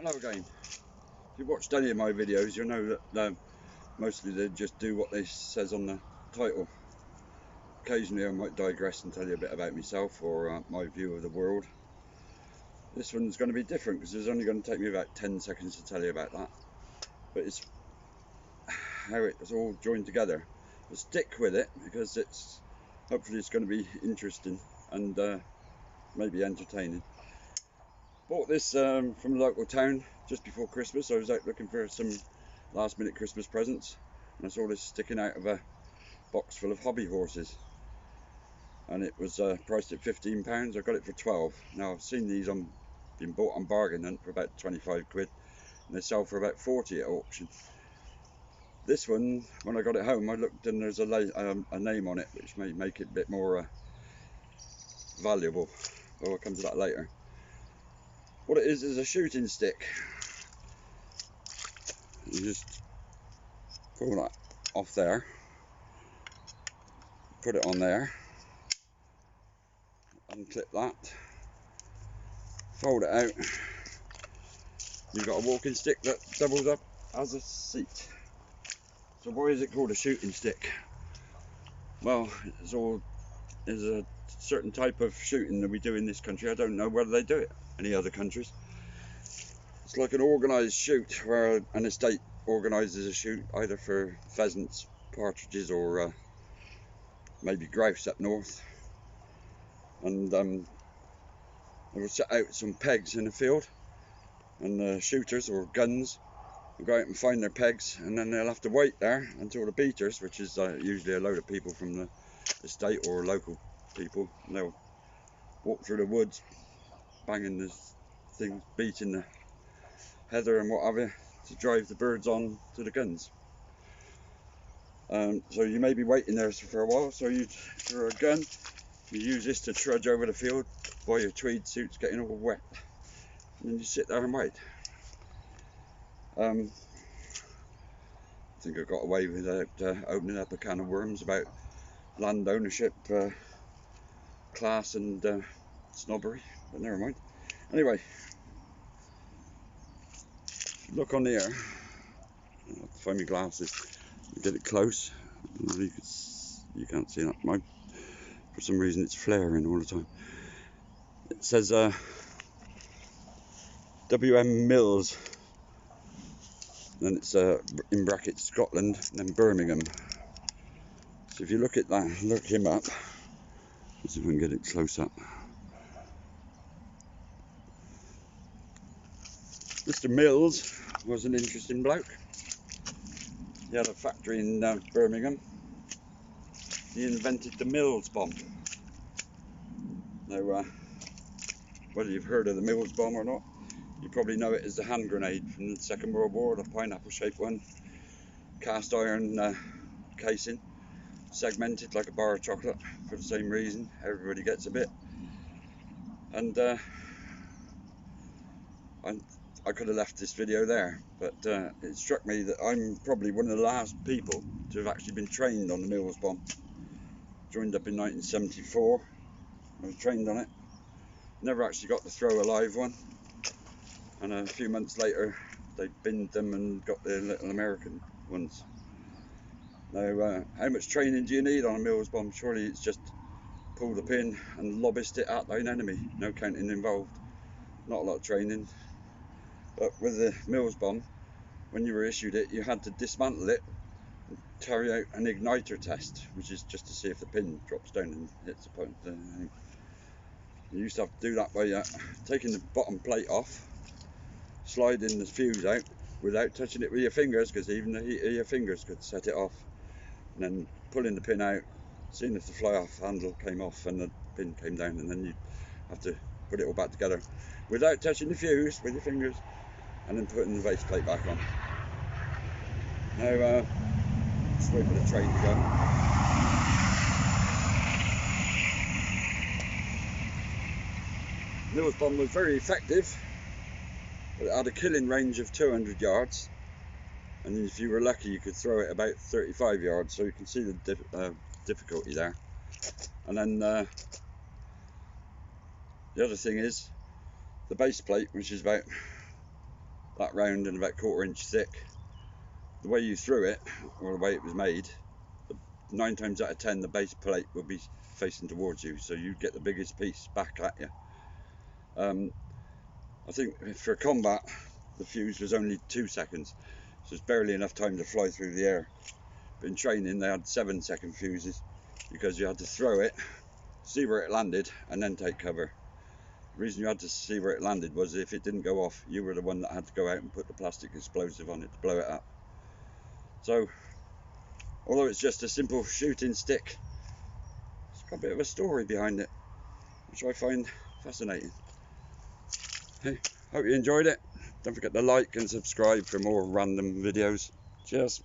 Hello again. If you've watched any of my videos, you'll know that mostly they just do what they says on the title. Occasionally I might digress and tell you a bit about myself or my view of the world. This one's going to be different because it's only going to take me about 10 seconds to tell you about that. But it's how it's all joined together. I'll stick with it because hopefully it's going to be interesting and maybe entertaining. Bought this from a local town just before Christmas. I was out looking for some last minute Christmas presents and I saw this sticking out of a box full of hobby horses, and it was priced at £15. I got it for 12. Now I've seen these being bought on bargain hunt for about 25 quid and they sell for about 40 at auction. This one, when I got it home, I looked and there's a name on it which may make it a bit more valuable. I'll come to that later. What it is a shooting stick. You just pull that off there, put it on there, unclip that, fold it out. You've got a walking stick that doubles up as a seat. So why is it called a shooting stick? Well, there's a certain type of shooting that we do in this country. I don't know whether they do it in any other countries. It's like an organised shoot where an estate organises a shoot either for pheasants, partridges or maybe grouse up north, and they will set out some pegs in the field and the shooters or guns will go out and find their pegs, and then they'll have to wait there until the beaters, which is usually a load of people from the estate or local people, and they'll walk through the woods banging the things, beating the heather and what have you to drive the birds on to the guns. So you may be waiting there for a while, so for a gun you use this to trudge over the field while your tweed suit's getting all wet, and then you sit there and wait. I think I got away without opening up a can of worms about land ownership, class and snobbery, but never mind. Anyway, look on here. I have to find my glasses. Get it close. You can't see that. For some reason it's flaring all the time. It says WM Mills. Then it's in brackets Scotland, and then Birmingham. So if you look at that, look him up. Let's see if we can get it close up. Mr. Mills was an interesting bloke. He had a factory in Birmingham. He invented the Mills bomb. Now, whether you've heard of the Mills bomb or not, you probably know it as the hand grenade from the Second World War, the pineapple shaped one, cast iron casing, segmented like a bar of chocolate for the same reason. Everybody gets a bit. And I could have left this video there, but it struck me that I'm probably one of the last people to have actually been trained on the Mills bomb. Joined up in 1974. I was trained on it. Never actually got to throw a live one. And a few months later, they binned them and got the little American ones. Now, how much training do you need on a Mills bomb? Surely it's just pull the pin and lobbyist it at thine enemy. No counting involved. Not a lot of training. But with the Mills bomb, when you were issued it, you had to dismantle it and carry out an igniter test, which is just to see if the pin drops down and hits the point. You used to have to do that by taking the bottom plate off, sliding the fuse out without touching it with your fingers, because even the heat of your fingers could set it off, and then pulling the pin out, seeing if the fly off handle came off and the pin came down, and then you have to put it all back together without touching the fuse with your fingers, and then putting the base plate back on. Now, let's wait for the train to go. Mills bomb was very effective, but it had a killing range of 200 yards, and if you were lucky you could throw it about 35 yards, so you can see the difficulty there. And then the other thing is the base plate, which is about that round and about 1/4 inch thick. The way you threw it, or the way it was made, 9 times out of 10 the base plate will be facing towards you, so you get the biggest piece back at you. I think for combat the fuse was only 2 seconds, so it's barely enough time to fly through the air. But in training they had 7-second fuses, because you had to throw it, see where it landed, and then take cover. The reason you had to see where it landed was if it didn't go off, you were the one that had to go out and put the plastic explosive on it to blow it up. So although it's just a simple shooting stick, it's got a bit of a story behind it, which I find fascinating. Hey, hope you enjoyed it. Don't forget to like and subscribe for more random videos. Cheers.